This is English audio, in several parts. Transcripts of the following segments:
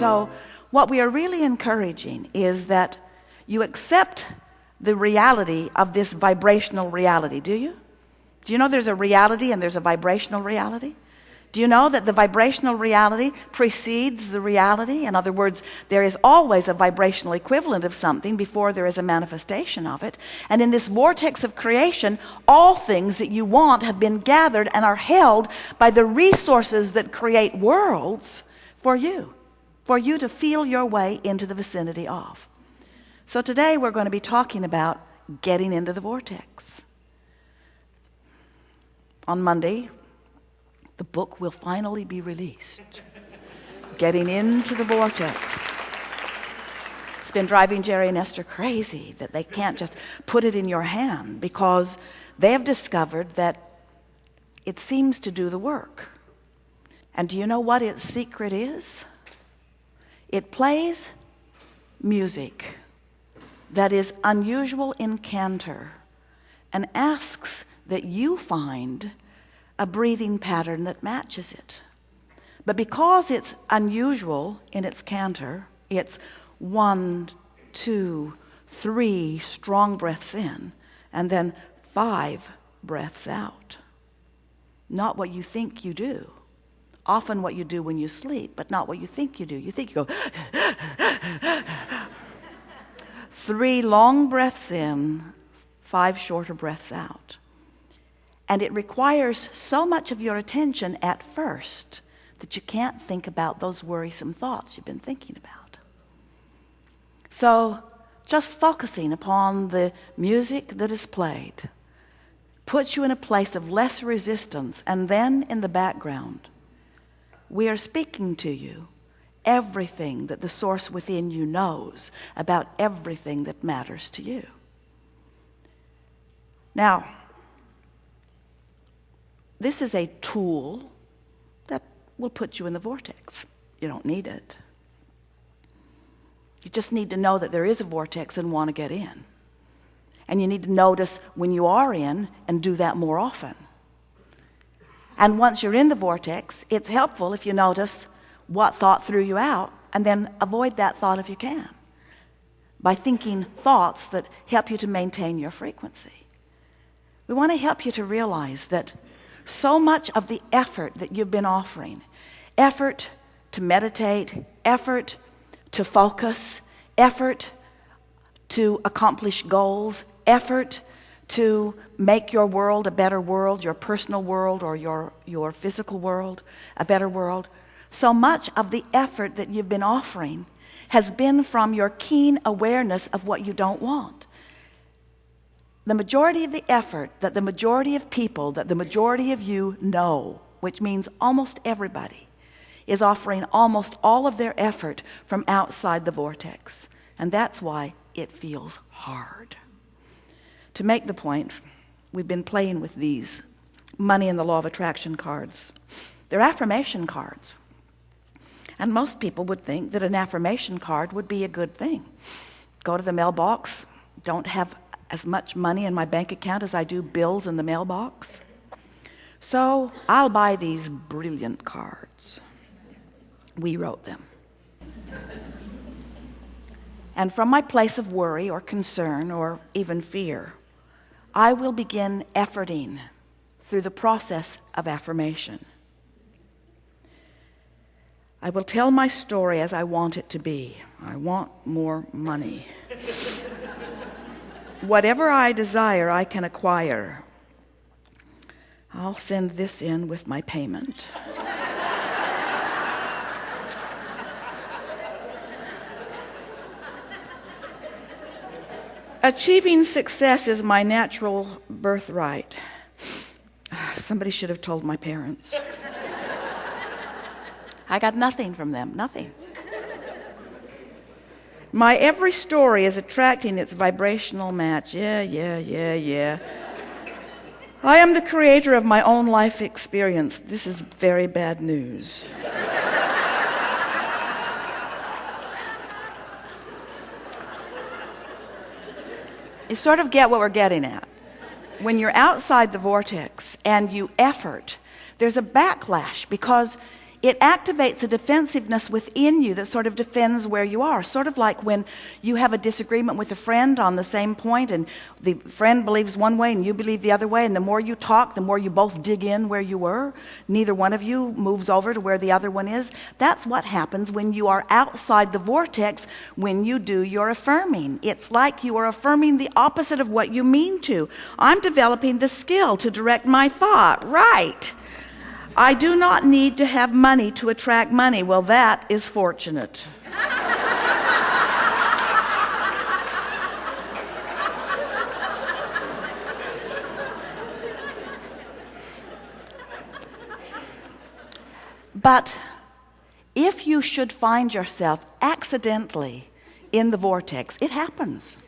So what we are really encouraging is that you accept the reality of this vibrational reality. Do you? Do you know there's a reality and there's a vibrational reality? Do you know that the vibrational reality precedes the reality? In other words, there is always a vibrational equivalent of something before there is a manifestation of it. And in this vortex of creation, all things that you want have been gathered and are held by the resources that create worlds for you to feel your way into the vicinity of. So today we're going to be talking about getting into the vortex. On Monday, the book will finally be released. Getting into the vortex. It's been driving Jerry and Esther crazy that they can't just put it in your hand because they have discovered that it seems to do the work. And do you know what its secret is? It plays music that is unusual in canter and asks that you find a breathing pattern that matches it. But because it's unusual in its canter, it's 1, 2, 3 strong breaths in, and then 5 breaths out. Not what you think you do. Often what you do when you sleep, but not what you think you do. You think you go 3 long breaths in, 5 shorter breaths out. And it requires so much of your attention at first that you can't think about those worrisome thoughts you've been thinking about. So just focusing upon the music that is played puts you in a place of less resistance, and then in the background, we are speaking to you everything that the source within you knows about everything that matters to you. Now, this is a tool that will put you in the vortex. You don't need it. You just need to know that there is a vortex and want to get in. And you need to notice when you are in and do that more often. And once you're in the vortex, it's helpful if you notice what thought threw you out and then avoid that thought if you can, by thinking thoughts that help you to maintain your frequency. We want to help you to realize that so much of the effort that you've been offering, effort to meditate, effort to focus, effort to accomplish goals, effort to make your world a better world, your personal world or your physical world a better world, so much of the effort that you've been offering has been from your keen awareness of what you don't want. The majority of the effort that the majority of people, that the majority of you know, which means almost everybody, is offering almost all of their effort from outside the vortex. And that's why it feels hard. To make the point, we've been playing with these money and the law of attraction cards. They're affirmation cards. And most people would think that an affirmation card would be a good thing. Go to the mailbox, don't have as much money in my bank account as I do bills in the mailbox. So I'll buy these brilliant cards. We wrote them. And from my place of worry or concern or even fear, I will begin efforting through the process of affirmation. I will tell my story as I want it to be. I want more money. Whatever I desire, I can acquire. I'll send this in with my payment. Achieving success is my natural birthright. Somebody should have told my parents. I got nothing from them, nothing. My every story is attracting its vibrational match. Yeah. I am the creator of my own life experience. This is very bad news. You sort of get what we're getting at. When you're outside the vortex and you effort, there's a backlash because it activates a defensiveness within you that sort of defends where you are. Sort of like when you have a disagreement with a friend on the same point, and the friend believes one way and you believe the other way, and the more you talk, the more you both dig in where you were. Neither one of you moves over to where the other one is. That's what happens when you are outside the vortex when you do your affirming. It's like you are affirming the opposite of what you mean to. I'm developing the skill to direct my thought. Right. I do not need to have money to attract money. Well, that is fortunate. But if you should find yourself accidentally in the vortex, it happens,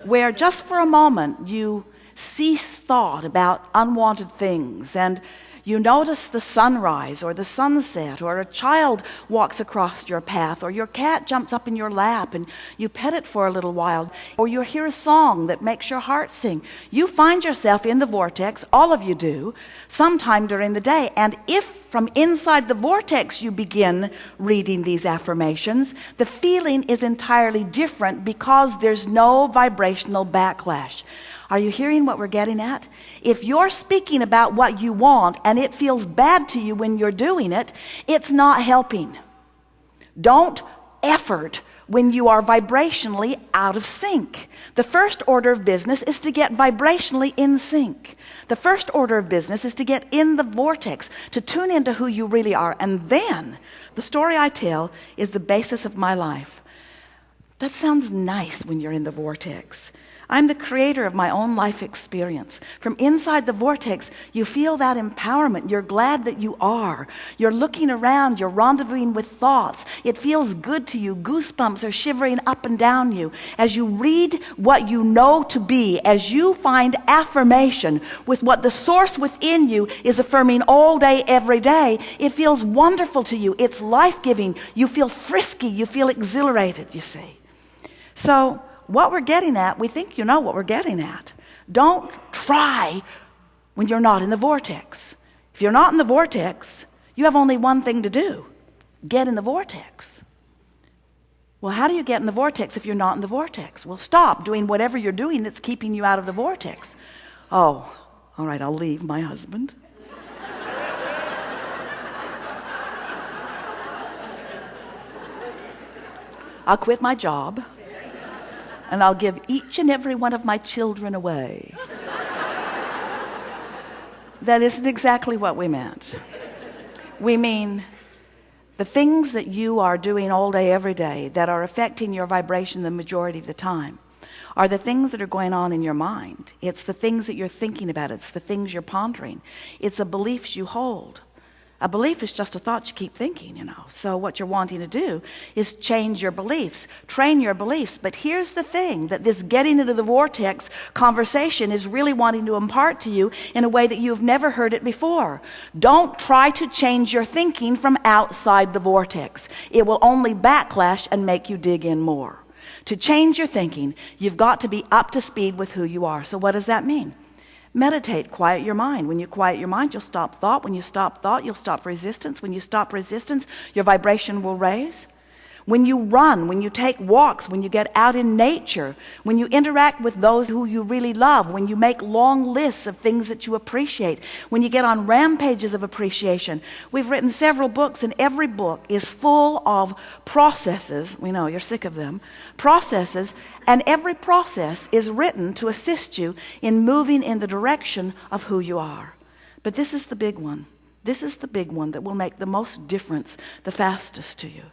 where just for a moment you cease thought about unwanted things, and you notice the sunrise or the sunset, or a child walks across your path, or your cat jumps up in your lap and you pet it for a little while, or you hear a song that makes your heart sing. You find yourself in the vortex, all of you do, sometime during the day. And if from inside the vortex you begin reading these affirmations, the feeling is entirely different because there's no vibrational backlash. Are you hearing what we're getting at? If you're speaking about what you want and it feels bad to you when you're doing it, it's not helping. Don't effort when you are vibrationally out of sync. The first order of business is to get vibrationally in sync. The first order of business is to get in the vortex, to tune into who you really are. And then the story I tell is the basis of my life. That sounds nice when you're in the vortex. I'm the creator of my own life experience. From inside the vortex, you feel that empowerment. You're glad that you are. You're looking around. You're rendezvousing with thoughts. It feels good to you. Goosebumps are shivering up and down you. As you read what you know to be, as you find affirmation with what the source within you is affirming all day, every day, it feels wonderful to you. It's life-giving. You feel frisky. You feel exhilarated, you see. So, what we're getting at, we think you know what we're getting at. Don't try when you're not in the vortex. If you're not in the vortex, you have only one thing to do. Get in the vortex. Well, how do you get in the vortex if you're not in the vortex? Well, stop doing whatever you're doing that's keeping you out of the vortex. Oh, all right, I'll leave my husband. I'll quit my job. And I'll give each and every one of my children away. That isn't exactly what we meant. We mean the things that you are doing all day, every day, that are affecting your vibration the majority of the time, are the things that are going on in your mind. It's the things that you're thinking about. It's the things you're pondering. It's the beliefs you hold. A belief is just a thought you keep thinking, you know. So what you're wanting to do is change your beliefs, train your beliefs. But here's the thing, that this getting into the vortex conversation is really wanting to impart to you in a way that you've never heard it before. Don't try to change your thinking from outside the vortex. It will only backlash and make you dig in more. To change your thinking, you've got to be up to speed with who you are. So what does that mean? Meditate, quiet your mind. When you quiet your mind, you'll stop thought. When you stop thought, you'll stop resistance. When you stop resistance, your vibration will raise. When you run, when you take walks, when you get out in nature, when you interact with those who you really love, when you make long lists of things that you appreciate, when you get on rampages of appreciation. We've written several books, and every book is full of processes. We know you're sick of them. Processes, and every process is written to assist you in moving in the direction of who you are. But this is the big one. This is the big one that will make the most difference the fastest to you.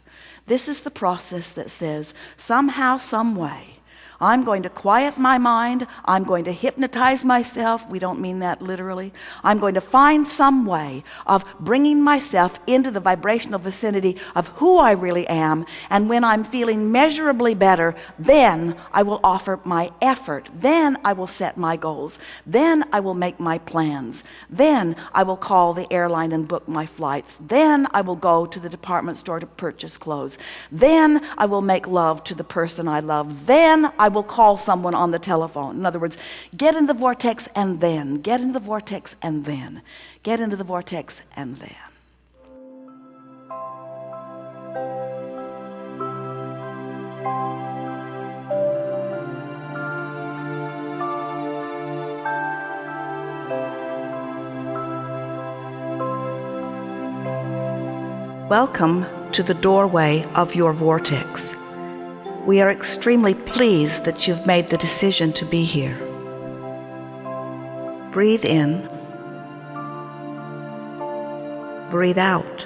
This is the process that says, somehow, some way, I'm going to quiet my mind. I'm going to hypnotize myself. We don't mean that literally. I'm going to find some way of bringing myself into the vibrational vicinity of who I really am. And when I'm feeling measurably better, then I will offer my effort. Then I will set my goals. Then I will make my plans. Then I will call the airline and book my flights. Then I will go to the department store to purchase clothes. Then I will make love to the person I love. Then I will call someone on the telephone. In other words, get in the vortex and then. Get in the vortex and then. Get into the vortex and then. Welcome to the doorway of your vortex. We are extremely pleased that you've made the decision to be here. Breathe in. Breathe out.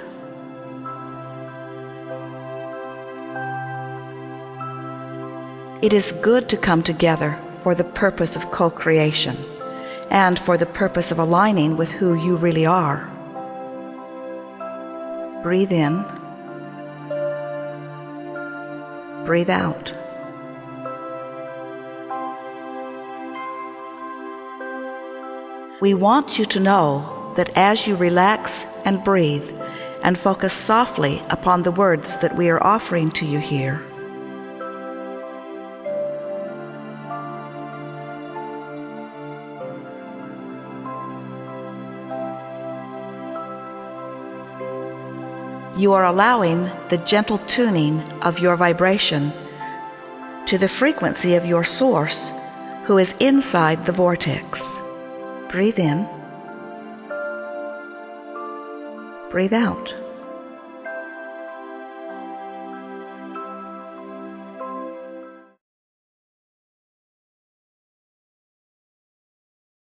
It is good to come together for the purpose of co-creation and for the purpose of aligning with who you really are. Breathe in. Breathe out. We want you to know that as you relax and breathe and focus softly upon the words that we are offering to you here, you are allowing the gentle tuning of your vibration to the frequency of your source, who is inside the vortex. Breathe in. Breathe out.